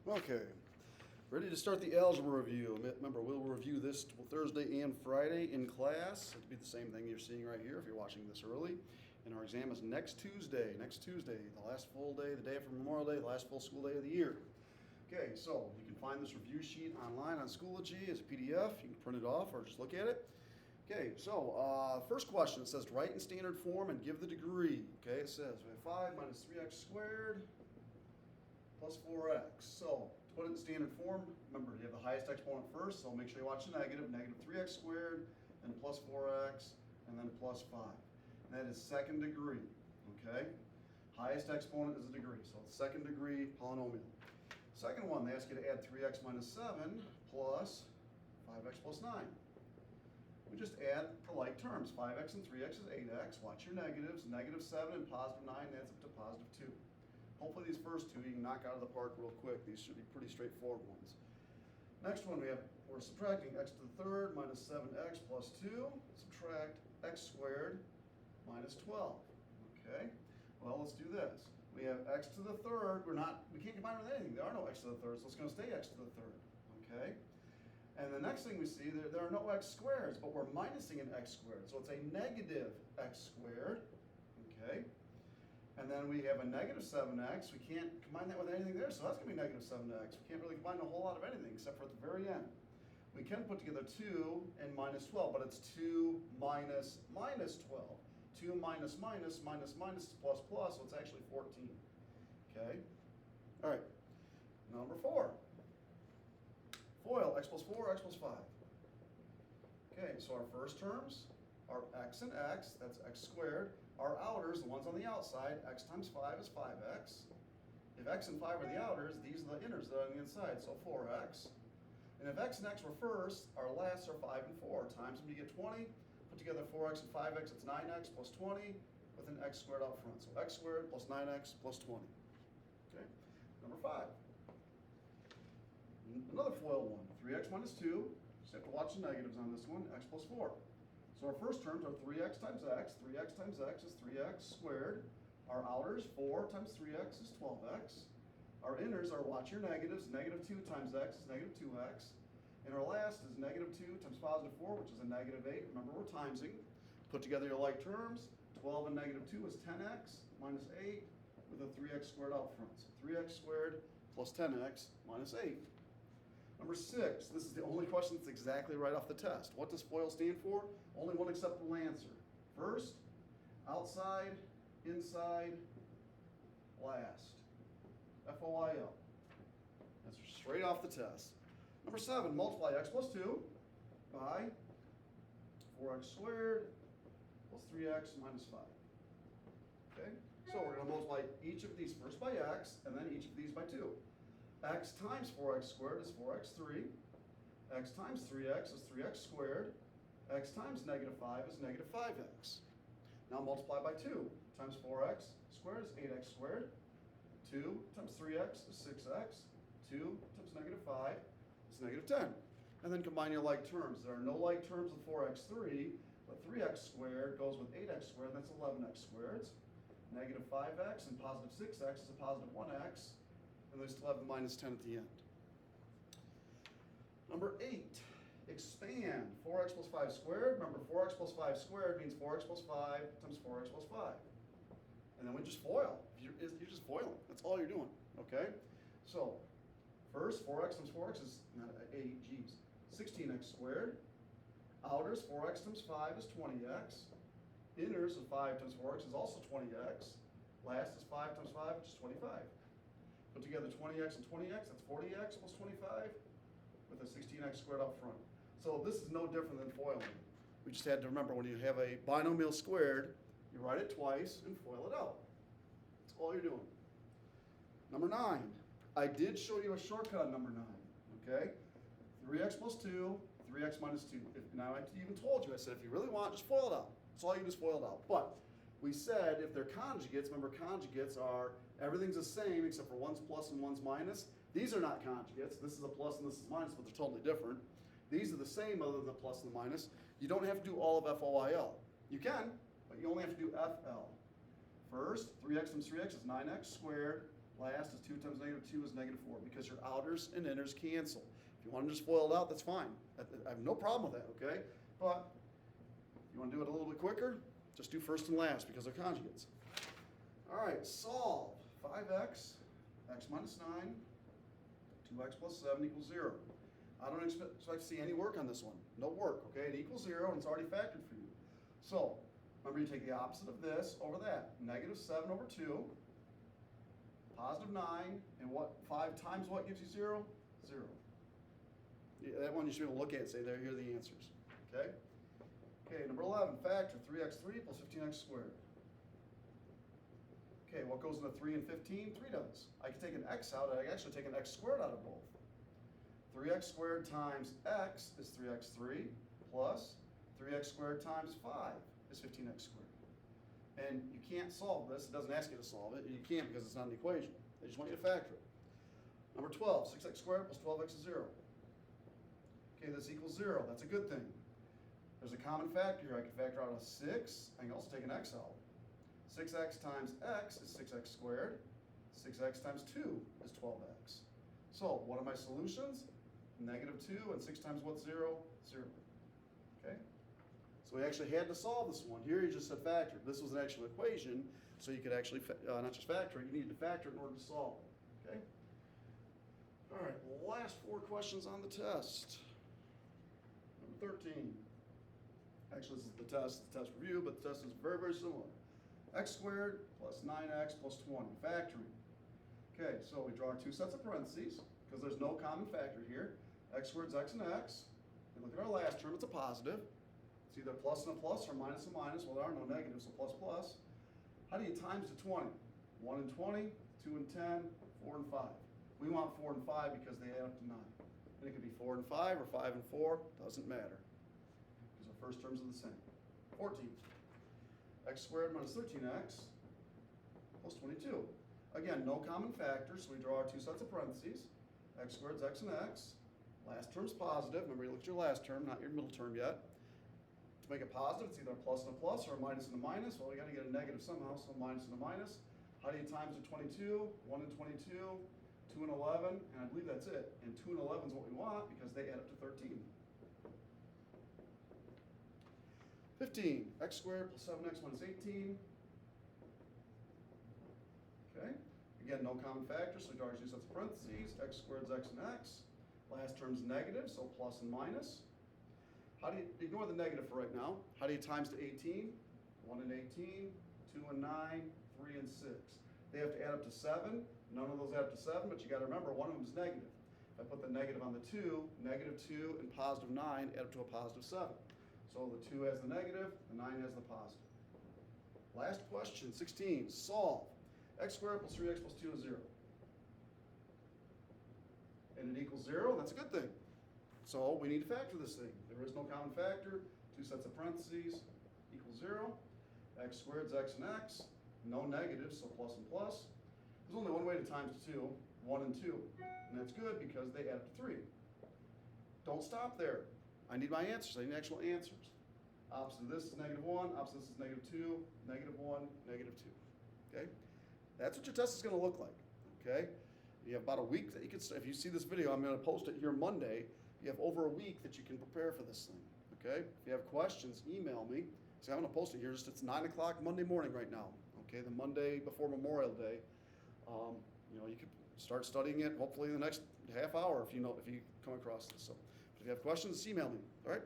Okay, ready to start the algebra review. Remember, we'll review this Thursday and Friday in class. It'll be the same thing you're seeing right here if you're watching this early. And our exam is next Tuesday, the last full day, the day after Memorial Day, the last full school day of the year. Okay, so you can find this review sheet online on Schoology as a PDF. You can print it off or just look at it. Okay, so first question, it says write in standard form and give the degree. Okay, it says we have 5 minus 3x squared plus 4x. So to put it in standard form, remember you have the highest exponent first, so make sure you watch the negative. Negative 3x squared, then plus 4x, and then plus 5. And that is second degree, okay? Highest exponent is a degree, so it's second degree polynomial. Second one, they ask you to add 3x minus 7 plus 5x plus 9. We just add the like terms. 5x and 3x is 8x. Watch your negatives. Negative 7 and positive 9 adds up to positive 2. Hopefully these first two you can knock out of the park real quick. These should be pretty straightforward ones. Next one we're subtracting x to the third minus 7x plus 2. Subtract x squared minus 12. Okay, well let's do this. We have x to the third. We can't combine with anything. There are no x to the third, so it's going to stay x to the third. Okay, and the next thing we see, there are no x squares, but we're minusing an x squared. So it's a negative x squared. Okay. And then we have a negative 7x. We can't combine that with anything there, so that's going to be negative 7x. We can't really combine a whole lot of anything except for at the very end. We can put together 2 and minus 12, but it's 2 minus minus 12. 2 minus minus minus minus is plus plus, so it's actually 14. Okay? All right. Number 4. FOIL, x plus 4, x plus 5. Okay, so our first terms are x and x, that's x squared. Our outers, the ones on the outside, x times 5 is 5x. If x and 5 are the outers, these are the inners that are on the inside, so 4x. And if x and x were first, our lasts are 5 and 4. Times them to get 20. Put together 4x and 5x, it's 9x plus 20 with an x squared out front. So x squared plus 9x plus 20. Okay, number 5. Another FOIL one, 3x minus 2. Just have to watch the negatives on this one, x plus 4. So our first terms are 3x times x. 3x times x is 3x squared. Our outers, 4 times 3x is 12x. Our inners are, watch your negatives, negative 2 times x is negative 2x. And our last is negative 2 times positive 4, which is a negative 8. Remember, we're timesing. Put together your like terms. 12 and negative 2 is 10x minus 8 with a 3x squared out front. So 3x squared plus 10x minus 8. Number 6, this is the only question that's exactly right off the test. What does FOIL stand for? Only one acceptable answer. First, outside, inside, last. FOIL. That's straight off the test. Number 7, multiply x plus 2 by 4x squared plus 3x minus 5. Okay? So we're going to multiply each of these first by x and then each of these by 2. X times 4x squared is 4x3. X times 3x is 3x squared. X times negative 5 is negative 5x. Now multiply by 2. Times 4x squared is 8x squared. 2 times 3x is 6x. 2 times negative 5 is negative 10. And then combine your like terms. There are no like terms with 4x3, but 3x squared goes with 8x squared, and that's 11x squared. Negative 5x and positive 6x is a positive 1x. And they still have the minus 10 at the end. Number 8, expand 4x plus 5 squared. Remember, 4x plus 5 squared means 4x plus 5 times 4x plus 5. And then we just FOIL. You're just FOILing. That's all you're doing, okay? So, first, 4x times 4x is, not 8, geez, 16x squared. Outers, 4x times 5 is 20x. Inners of 5 times 4x is also 20x. Last is 5 times 5, which is 25. Put together 20x and 20x, that's 40x plus 25 with a 16x squared up front. So this is no different than FOILing. We just had to remember when you have a binomial squared, you write it twice and FOIL it out. That's all you're doing. Number 9. I did show you a shortcut on number 9, okay? 3x plus 2, 3x minus 2. Now I even told you, I said if you really want, just FOIL it out. That's all you just FOIL it out. But we said if they're conjugates, remember conjugates are everything's the same except for one's plus and one's minus. These are not conjugates. This is a plus and this is minus, but they're totally different. These are the same other than the plus and the minus. You don't have to do all of FOIL. You can, but you only have to do FL. First, 3x times 3x is 9x squared Last is 2 times negative 2 is negative 4 because your outers and inners cancel. If you want to just FOIL it out, that's fine. I have no problem with that, okay? But if you want to do it a little bit quicker, just do first and last because they're conjugates. All right, solve 5x, x minus 9, 2x plus 7 equals 0. I don't expect to see any work on this one. No work, okay? It equals 0 and it's already factored for you. So, remember you take the opposite of this over that. Negative 7 over 2, positive 9, and what? 5 times what gives you 0? 0. Yeah, that one you should be able to look at and say, there, here are the answers, okay? Okay, number 11, factor 3x3 plus 15x squared. Okay, what goes into 3 and 15? 3 does. I can take an x out, I can actually take an x squared out of both. 3x squared times x is 3x3 plus 3x squared times 5 is 15x squared. And you can't solve this, it doesn't ask you to solve it, you can't because it's not an equation. They just want you to factor it. Number 12, 6x squared plus 12x is 0. Okay, this equals 0, that's a good thing. There's a common factor here. I can factor out a 6. I can also take an x out. 6x times x is 6x squared. 6x times 2 is 12x. So, what are my solutions? Negative 2 and 6 times what? 0? 0. Okay? So we actually had to solve this one. Here you just said factor. This was an actual equation, so you could actually, not just factor it, you needed to factor it in order to solve it. Okay? All right, last 4 questions on the test. Number 13. Actually, this is the test review, but the test is very, very similar. X squared plus 9x plus 20, factoring. Okay, so we draw our 2 sets of parentheses, because there's no common factor here. X squared is x and x. And look at our last term, it's a positive. It's either plus and a plus or minus and minus. Well, there are no negatives, so plus plus. How do you times to 20? 1 and 20, 2 and 10, 4 and 5. We want 4 and 5 because they add up to 9. And it could be 4 and 5 or 5 and 4, doesn't matter. First terms are the same. 14. X squared minus 13x plus 22. Again, no common factors, so we draw our 2 sets of parentheses. X squared is x and x. Last term's positive. Remember, you looked at your last term, not your middle term yet. To make it positive, it's either a plus and a plus or a minus and a minus. Well, we got to get a negative somehow, so minus and a minus. How do you times the 22? 1 and 22, 2 and 11, and I believe that's it. And 2 and 11 is what we want because they add up to 13. 15, x squared plus 7x minus 18. Okay, again, no common factors, so we draw our 2 sets of parentheses. X squared is x and x. Last term's negative, so plus and minus. How do you, ignore the negative for right now. How do you times to 18? 1 and 18, 2 and 9, 3 and 6. They have to add up to 7. None of those add up to 7, but you got to remember, one of them is negative. If I put the negative on the 2, negative 2 and positive 9 add up to a positive 7. So the 2 has the negative, the 9 has the positive. Last question, 16, solve. X squared plus 3x plus 2 is 0. And it equals 0, that's a good thing. So we need to factor this thing. There is no common factor, 2 sets of parentheses, equals 0. X squared is x and x, no negatives, so plus and plus. There's only one way to times 2, 1 and 2. And that's good because they add up to 3. Don't stop there. I need my answers. I need actual answers. Opposite of this is negative 1. Opposite of this is negative 2. Negative 1. Negative 2. Okay? That's what your test is going to look like. Okay? You have about a week that you can, if you see this video, I'm going to post it here Monday. You have over a week that you can prepare for this thing. Okay? If you have questions, email me. See, I'm going to post it here. It's 9 o'clock Monday morning right now. Okay? The Monday before Memorial Day. You can start studying it hopefully in the next half hour if you come across this. So, if you have questions, email me. All right?